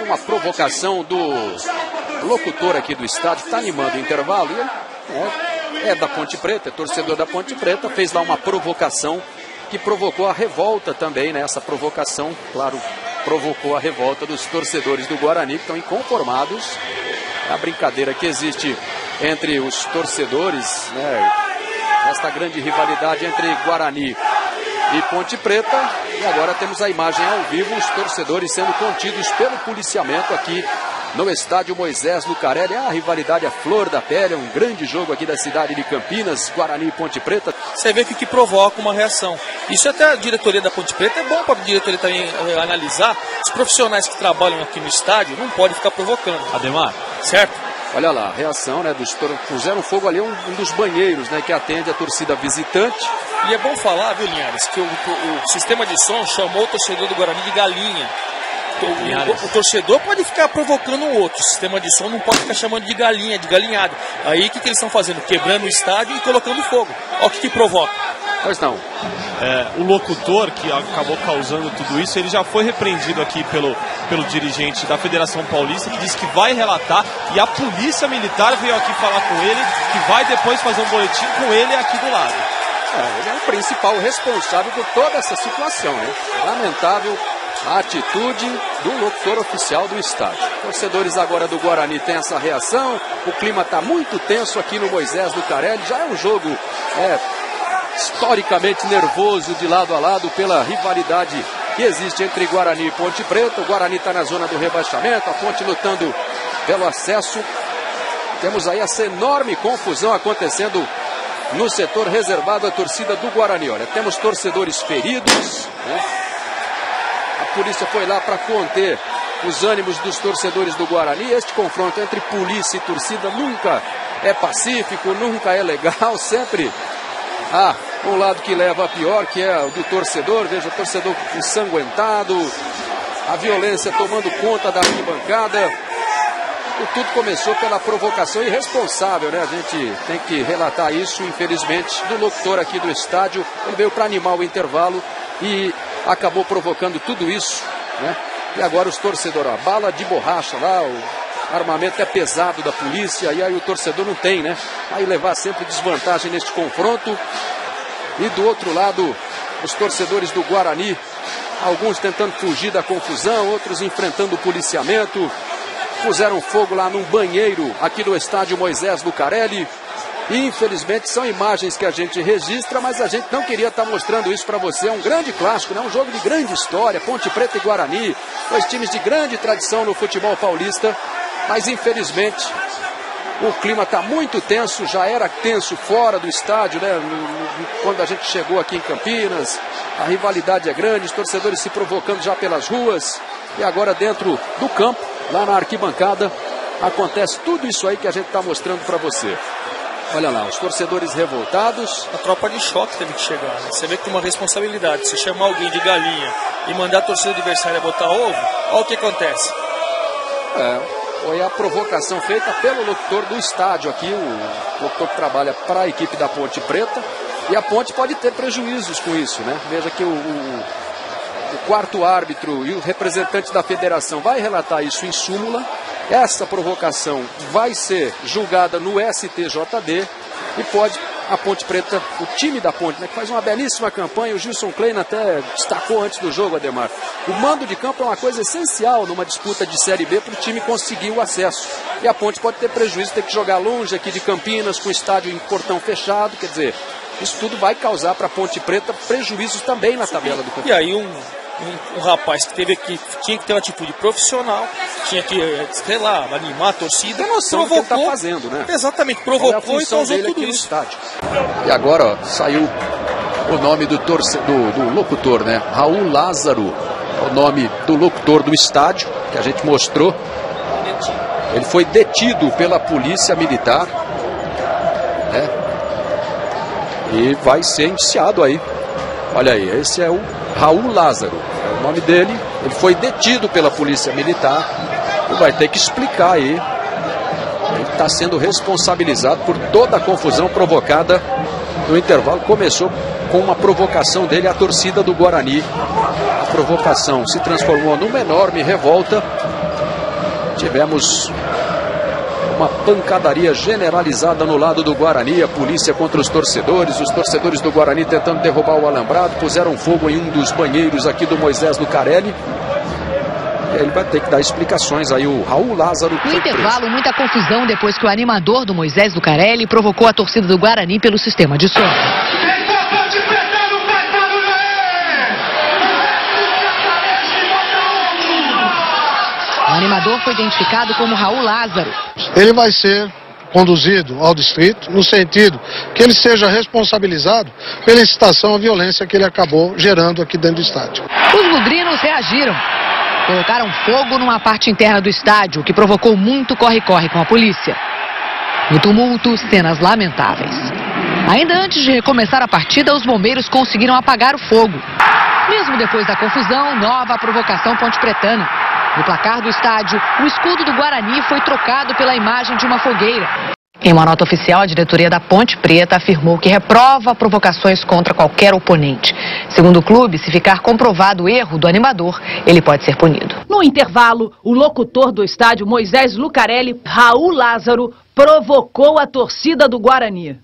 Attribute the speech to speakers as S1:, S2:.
S1: uma provocação do locutor aqui do estádio, que está animando o intervalo. E é da Ponte Preta, é torcedor da Ponte Preta, fez lá uma provocação que provocou a revolta também, né? Essa provocação, claro, provocou a revolta dos torcedores do Guarani, que estão inconformados. É a brincadeira que existe entre os torcedores, né? Esta grande rivalidade entre Guarani e Ponte Preta. E agora temos a imagem ao vivo, os torcedores sendo contidos pelo policiamento aqui no estádio Moisés Lucarelli. A rivalidade, a flor da pele, é um grande jogo aqui da cidade de Campinas, Guarani e Ponte Preta.
S2: Você vê que provoca uma reação. Isso até a diretoria da Ponte Preta é bom para a diretoria também analisar. Os profissionais que trabalham aqui no estádio não podem ficar provocando.
S3: Ademar,
S2: certo?
S1: Olha lá, a reação, né, puseram fogo ali um dos banheiros, né, que atende a torcida visitante.
S2: E é bom falar, viu, Linhares, que o sistema de som chamou o torcedor do Guarani de galinha. O torcedor pode ficar provocando o outro. O sistema de som não pode ficar chamando de galinha, de galinhado. Aí o que eles estão fazendo? Quebrando o estádio e colocando fogo. Olha o que provoca.
S1: Pois não.
S3: O locutor que acabou causando tudo isso, ele já foi repreendido aqui pelo dirigente da Federação Paulista, que disse que vai relatar, e a Polícia Militar veio aqui falar com ele, que vai depois fazer um boletim com ele aqui do lado.
S1: Ele é o principal responsável por toda essa situação, né? Lamentável a atitude do locutor oficial do estádio. Torcedores agora do Guarani têm essa reação. O clima está muito tenso aqui no Moisés Lucarelli. Já é um jogo historicamente nervoso de lado a lado pela rivalidade que existe entre Guarani e Ponte Preta. O Guarani está na zona do rebaixamento, a Ponte lutando pelo acesso. Temos aí essa enorme confusão acontecendo no setor reservado à torcida do Guarani. Olha, temos torcedores feridos, né? A polícia foi lá para conter os ânimos dos torcedores do Guarani. Este confronto entre polícia e torcida nunca é pacífico, nunca é legal. Sempre há um lado que leva a pior, que é o do torcedor. Veja, o torcedor ensanguentado, a violência tomando conta da arquibancada. E tudo começou pela provocação irresponsável, né? A gente tem que relatar isso, infelizmente, do locutor aqui do estádio. Ele veio para animar o intervalo e acabou provocando tudo isso, né? E agora os torcedores, a bala de borracha lá, o armamento é pesado da polícia, e aí o torcedor não tem, né? Aí levar sempre desvantagem neste confronto. E do outro lado, os torcedores do Guarani, alguns tentando fugir da confusão, outros enfrentando o policiamento. Puseram fogo lá num banheiro aqui no estádio Moisés Lucarelli. E infelizmente são imagens que a gente registra, mas a gente não queria estar mostrando isso para você. É um grande clássico, né? Um jogo de grande história, Ponte Preta e Guarani, dois times de grande tradição no futebol paulista. Mas infelizmente o clima está muito tenso, já era tenso fora do estádio, né? Quando a gente chegou aqui em Campinas, a rivalidade é grande, os torcedores se provocando já pelas ruas. E agora dentro do campo, lá na arquibancada, acontece tudo isso aí que a gente está mostrando para você. Olha lá, os torcedores revoltados.
S2: A tropa de choque teve que chegar, né? Você vê que tem uma responsabilidade. Se chamar alguém de galinha e mandar a torcida adversária botar ovo, olha o que acontece.
S1: Foi a provocação feita pelo locutor do estádio aqui, o locutor que trabalha para a equipe da Ponte Preta. E a Ponte pode ter prejuízos com isso, né? Veja que o quarto árbitro e o representante da federação vai relatar isso em súmula. Essa provocação vai ser julgada no STJD e pode a Ponte Preta, o time da Ponte, né, que faz uma belíssima campanha. O Gilson Klein até destacou antes do jogo, Ademar. O mando de campo é uma coisa essencial numa disputa de Série B para o time conseguir o acesso. E a Ponte pode ter prejuízo, ter que jogar longe aqui de Campinas, com o estádio em portão fechado. Quer dizer, isso tudo vai causar para a Ponte Preta prejuízos também na tabela do campeonato.
S2: E aí um rapaz que tinha que ter uma atitude profissional, tinha que, sei lá, animar a torcida.
S1: Tem noção do que ele está fazendo, né?
S2: Exatamente, provocou e causou tudo isso.
S1: Estádio. E agora, ó, saiu o nome do locutor, né? Raul Lázaro, o nome do locutor do estádio, que a gente mostrou. Ele foi detido pela polícia militar, né? E vai ser indiciado aí. Olha aí, esse é o Raul Lázaro, é o nome dele. Ele foi detido pela polícia militar e vai ter que explicar aí. Ele está sendo responsabilizado por toda a confusão provocada no intervalo. Começou com uma provocação dele à torcida do Guarani. A provocação se transformou numa enorme revolta Tivemos uma pancadaria generalizada no lado do Guarani, a polícia contra os torcedores do Guarani tentando derrubar o alambrado, puseram fogo em um dos banheiros aqui do Moisés Lucarelli. E ele vai ter que dar explicações aí, o Raul Lázaro.
S4: No intervalo, muita confusão depois que o animador do Moisés Lucarelli provocou a torcida do Guarani pelo sistema de som. O animador foi identificado como Raul Lázaro.
S5: Ele vai ser conduzido ao distrito no sentido que ele seja responsabilizado pela incitação à violência que ele acabou gerando aqui dentro do estádio.
S4: Os lugrinos reagiram. Colocaram fogo numa parte interna do estádio, o que provocou muito corre-corre com a polícia. No tumulto, cenas lamentáveis. Ainda antes de recomeçar a partida, os bombeiros conseguiram apagar o fogo. Mesmo depois da confusão, nova provocação pontepretana. No placar do estádio, o escudo do Guarani foi trocado pela imagem de uma fogueira. Em uma nota oficial, a diretoria da Ponte Preta afirmou que reprova provocações contra qualquer oponente. Segundo o clube, se ficar comprovado o erro do animador, ele pode ser punido.
S6: No intervalo, o locutor do estádio Moisés Lucarelli, Raul Lázaro, provocou a torcida do Guarani.